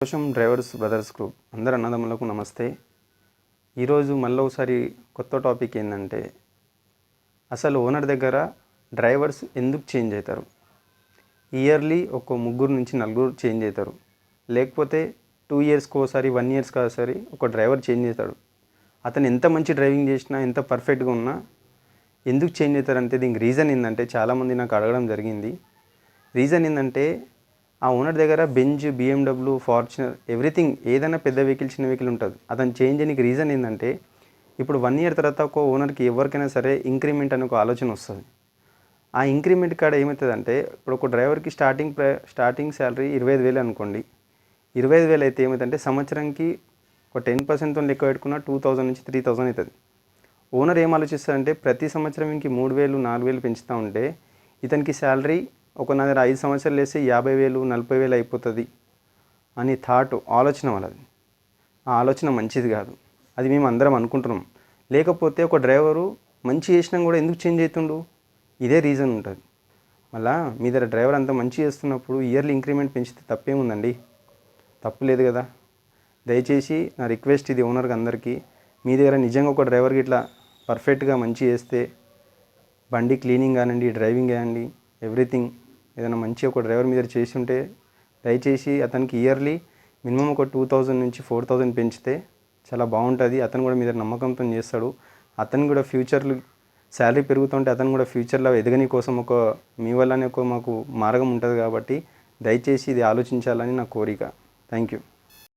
సంతోషం drivers brothers group అందరు అన్నదమ్ములకు నమస్తే. ఈరోజు మళ్ళీ ఒకసారి కొత్త టాపిక్ ఏంటంటే, అసలు ఓనర్ దగ్గర డ్రైవర్స్ ఎందుకు చేంజ్ అవుతారు? ఇయర్లీ ఒక ముగ్గురు నుంచి నలుగురు చేంజ్ అవుతారు, లేకపోతే 2 ఇయర్స్కి ఒకసారి 1 ఇయర్స్కి ఒకసారి ఒక డ్రైవర్ చేంజ్ అవుతాడు. అతను ఎంత మంచి డ్రైవింగ్ చేసినా, ఎంత పర్ఫెక్ట్గా ఉన్నా ఎందుకు చేంజ్ అవుతారంటే దీనికి రీజన్ ఏంటంటే, చాలామంది నాకు అడగడం జరిగింది. రీజన్ ఏంటంటే, ఆ ఓనర్ దగ్గర బెంజ్, BMW, ఫార్చునర్ ఎవ్రీథింగ్ ఏదైనా పెద్ద వెహికల్ చిన్న వెహికల్ ఉంటుంది. అతను చేంజ్ అయ్యడానికి రీజన్ ఏంటంటే, ఇప్పుడు 1 ఇయర్ తర్వాత ఒక ఓనర్కి ఎవరికైనా సరే ఇంక్రిమెంట్ అనే ఒక ఆలోచన వస్తుంది. ఆ ఇంక్రిమెంట్ కాడ ఏమవుతుందంటే, ఇప్పుడు ఒక డ్రైవర్కి స్టార్టింగ్ శాలరీ 25,000 అనుకోండి. 25,000 అయితే ఏమవుతుందంటే సంవత్సరానికి ఒక 10% లెక్క పెట్టుకున్న 2,000 నుంచి 3,000 అవుతుంది. ఓనర్ ఏం ఆలోచిస్తారంటే, ప్రతి సంవత్సరం ఇంక 3,000 4,000 పెంచుతూ ఉంటే ఇతనికి శాలరీ ఒక నా దగ్గర 5 సంవత్సరాలు వేస్తే 50,000 40,000 అయిపోతుంది అని ఆలోచన వాళ్ళది. ఆ ఆలోచన మంచిది కాదు. అది మేము అందరం అనుకుంటున్నాం. లేకపోతే ఒక డ్రైవరు మంచి చేసినా కూడా ఎందుకు చేంజ్ అవుతుండు? ఇదే రీజన్ ఉంటుంది. మళ్ళీ మీ దగ్గర డ్రైవర్ అంత మంచి చేస్తున్నప్పుడు ఇయర్లీ ఇంక్రిమెంట్ పెంచితే తప్పేముందండి? తప్పు లేదు కదా. దయచేసి నా రిక్వెస్ట్ ఇది ఓనర్కి అందరికీ, మీ దగ్గర నిజంగా ఒక డ్రైవర్కి ఇట్లా పర్ఫెక్ట్గా మంచి చేస్తే, బండి క్లీనింగ్ కానివ్వండి, డ్రైవింగ్ కానివ్వండి, ఎవ్రీథింగ్ ఏదైనా మంచి ఒక డ్రైవర్ మీద చేసి ఉంటే దయచేసి అతనికి ఇయర్లీ మినిమం ఒక 2,000 నుంచి 4,000 పెంచితే చాలా బాగుంటుంది. అతను కూడా మీద నమ్మకంతో చేస్తాడు. అతను కూడా ఫ్యూచర్లో శాలరీ పెరుగుతుంటే అతను కూడా ఫ్యూచర్లో ఎదగని కోసం మీ వల్లనే మాకు మార్గం ఉంటుంది. కాబట్టి దయచేసి ఇది ఆలోచించాలని నా కోరిక. Thank you.